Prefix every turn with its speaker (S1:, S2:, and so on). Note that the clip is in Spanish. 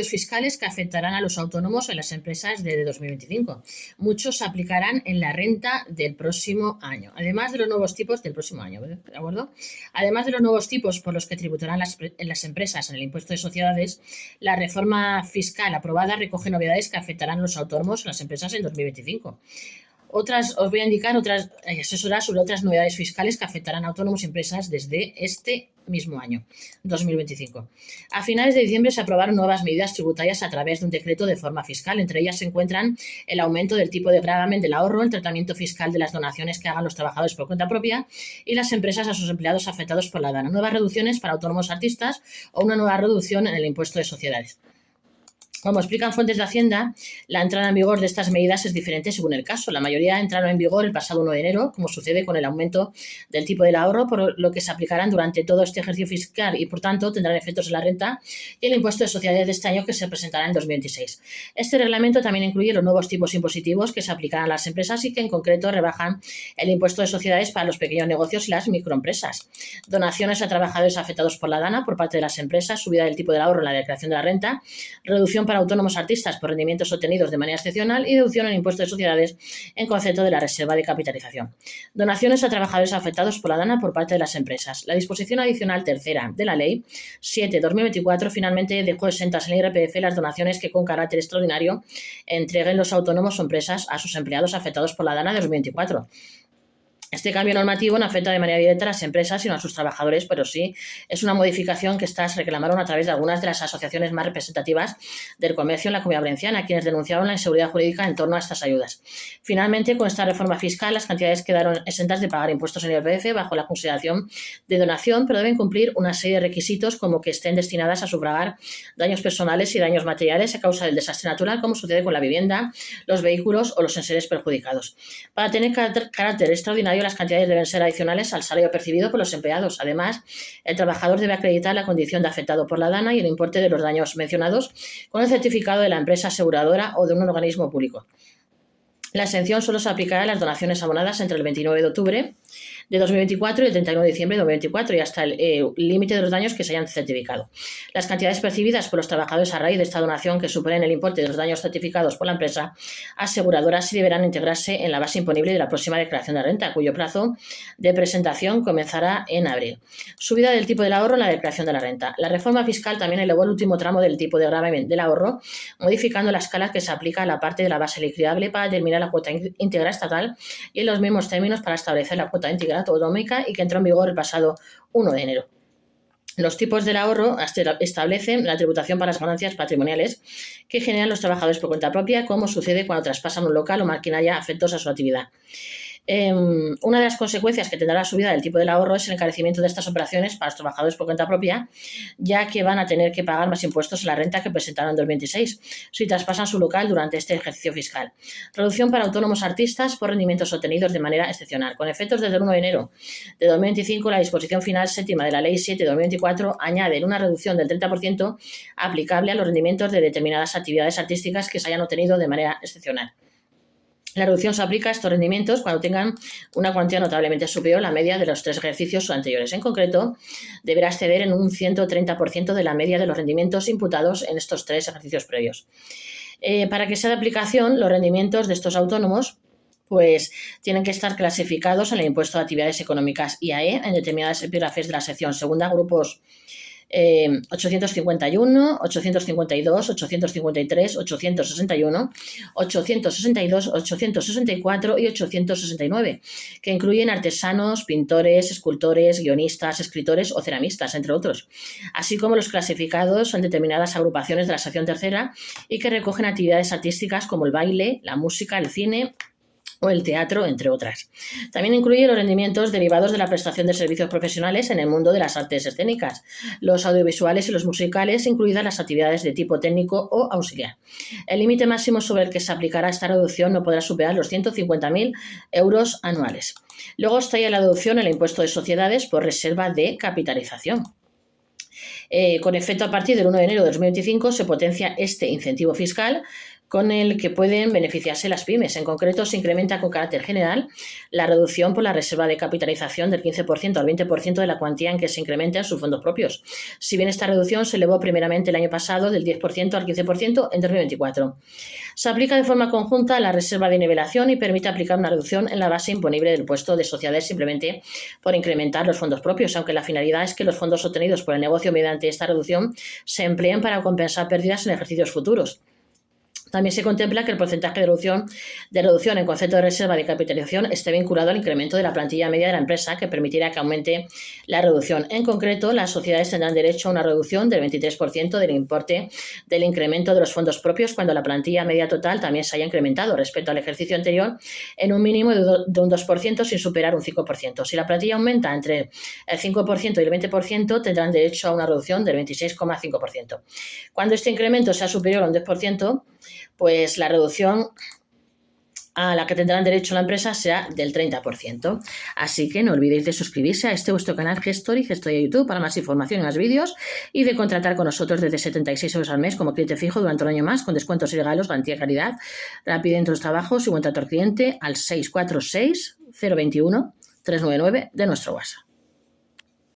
S1: fiscales que afectarán a los autónomos en las empresas desde 2025. Muchos se aplicarán en la renta del próximo año, además de los nuevos tipos del próximo año, ¿de acuerdo? Además de los nuevos tipos por los que tributarán las empresas en el impuesto de sociedades, la reforma fiscal aprobada recoge novedades que afectarán a los autónomos en las empresas en 2025. Os voy a indicar asesorar sobre otras novedades fiscales que afectarán a autónomos y empresas desde este mismo año, 2025. A finales de diciembre se aprobaron nuevas medidas tributarias a través de un decreto de forma fiscal. Entre ellas se encuentran el aumento del tipo de gravamen del ahorro, el tratamiento fiscal de las donaciones que hagan los trabajadores por cuenta propia y las empresas a sus empleados afectados por la DANA, nuevas reducciones para autónomos artistas o una nueva reducción en el impuesto de sociedades. Como explican fuentes de Hacienda, la entrada en vigor de estas medidas es diferente según el caso. La mayoría entraron en vigor el pasado 1 de enero, como sucede con el aumento del tipo del ahorro, por lo que se aplicarán durante todo este ejercicio fiscal y, por tanto, tendrán efectos en la renta y el impuesto de sociedades de este año que se presentará en 2026. Este reglamento también incluye los nuevos tipos impositivos que se aplicarán a las empresas y que, en concreto, rebajan el impuesto de sociedades para los pequeños negocios y las microempresas. Donaciones a trabajadores afectados por la DANA por parte de las empresas, subida del tipo del ahorro en la declaración de la renta, reducción para autónomos artistas por rendimientos obtenidos de manera excepcional y deducción en impuesto de sociedades en concepto de la reserva de capitalización. Donaciones a trabajadores afectados por la DANA por parte de las empresas. La disposición adicional tercera de la Ley 7/2024 finalmente dejó exentas en el IRPF las donaciones que con carácter extraordinario entreguen los autónomos o empresas a sus empleados afectados por la DANA de 2024. Este cambio normativo no afecta de manera directa a las empresas, sino a sus trabajadores, pero sí es una modificación que estas reclamaron a través de algunas de las asociaciones más representativas del comercio en la Comunidad Valenciana, quienes denunciaron la inseguridad jurídica en torno a estas ayudas. Finalmente, con esta reforma fiscal, las cantidades quedaron exentas de pagar impuestos en el IRPF bajo la consideración de donación, pero deben cumplir una serie de requisitos como que estén destinadas a sufragar daños personales y daños materiales a causa del desastre natural, como sucede con la vivienda, los vehículos o los enseres perjudicados. Para tener carácter extraordinario, las cantidades deben ser adicionales al salario percibido por los empleados. Además, el trabajador debe acreditar la condición de afectado por la DANA y el importe de los daños mencionados con el certificado de la empresa aseguradora o de un organismo público. La exención solo se aplicará a las donaciones abonadas entre el 29 de octubre de 2024 y el 31 de diciembre de 2024 y hasta el límite de los daños que se hayan certificado. Las cantidades percibidas por los trabajadores a raíz de esta donación que superen el importe de los daños certificados por la empresa aseguradora sí deberán integrarse en la base imponible de la próxima declaración de renta, cuyo plazo de presentación comenzará en abril. Subida del tipo del ahorro en la declaración de la renta. La reforma fiscal también elevó el último tramo del tipo de gravamen del ahorro, modificando la escala que se aplica a la parte de la base liquidable para determinar la cuota íntegra estatal y en los mismos términos para establecer la cuota íntegra autonómica y que entró en vigor el pasado 1 de enero. Los tipos del ahorro establecen la tributación para las ganancias patrimoniales que generan los trabajadores por cuenta propia, como sucede cuando traspasan un local o maquinaria afectos a su actividad. Una de las consecuencias que tendrá la subida del tipo del ahorro es el encarecimiento de estas operaciones para los trabajadores por cuenta propia, ya que van a tener que pagar más impuestos en la renta que presentaron en 2026 si traspasan su local durante este ejercicio fiscal. Reducción para autónomos artistas por rendimientos obtenidos de manera excepcional. Con efectos desde el 1 de enero de 2025, la disposición final séptima de la Ley 7/2024 añade una reducción del 30% aplicable a los rendimientos de determinadas actividades artísticas que se hayan obtenido de manera excepcional. La reducción se aplica a estos rendimientos cuando tengan una cuantía notablemente superior a la media de los 3 ejercicios anteriores. En concreto, deberá exceder en un 130% de la media de los rendimientos imputados en estos 3 ejercicios previos. Para que sea de aplicación, los rendimientos de estos autónomos pues tienen que estar clasificados en el impuesto de actividades económicas IAE en determinadas epígrafes de la sección segunda, grupos 851, 852, 853, 861, 862, 864 y 869, que incluyen artesanos, pintores, escultores, guionistas, escritores o ceramistas, entre otros, así como los clasificados en determinadas agrupaciones de la sección tercera y que recogen actividades artísticas como el baile, la música, el cine o el teatro, entre otras. También incluye los rendimientos derivados de la prestación de servicios profesionales en el mundo de las artes escénicas, los audiovisuales y los musicales, incluidas las actividades de tipo técnico o auxiliar. El límite máximo sobre el que se aplicará esta reducción no podrá superar los 150.000 euros anuales. Luego está ya la deducción en el impuesto de sociedades por reserva de capitalización. Con efecto a partir del 1 de enero de 2025 se potencia este incentivo fiscal con el que pueden beneficiarse las pymes. En concreto, se incrementa con carácter general la reducción por la reserva de capitalización del 15% al 20% de la cuantía en que se incrementan sus fondos propios. Si bien esta reducción se elevó primeramente el año pasado del 10% al 15% en 2024. Se aplica de forma conjunta a la reserva de nivelación y permite aplicar una reducción en la base imponible del impuesto de sociedades simplemente por incrementar los fondos propios, aunque la finalidad es que los fondos obtenidos por el negocio mediante esta reducción se empleen para compensar pérdidas en ejercicios futuros. También se contempla que el porcentaje de reducción en concepto de reserva de capitalización esté vinculado al incremento de la plantilla media de la empresa, que permitirá que aumente la reducción. En concreto, las sociedades tendrán derecho a una reducción del 23% del importe del incremento de los fondos propios cuando la plantilla media total también se haya incrementado respecto al ejercicio anterior en un mínimo de un 2% sin superar un 5%. Si la plantilla aumenta entre el 5% y el 20%, tendrán derecho a una reducción del 26,5%. Cuando este incremento sea superior a un 10%, pues la reducción a la que tendrán derecho la empresa será del 30%. Así que no olvidéis de suscribirse a este vuestro canal Gestory de YouTube para más información y más vídeos, y de contratar con nosotros desde 76 euros al mes como cliente fijo durante un año más, con descuentos y regalos, garantía de calidad, rapidez en los trabajos y buen trato al cliente al 646 021 399 de nuestro WhatsApp.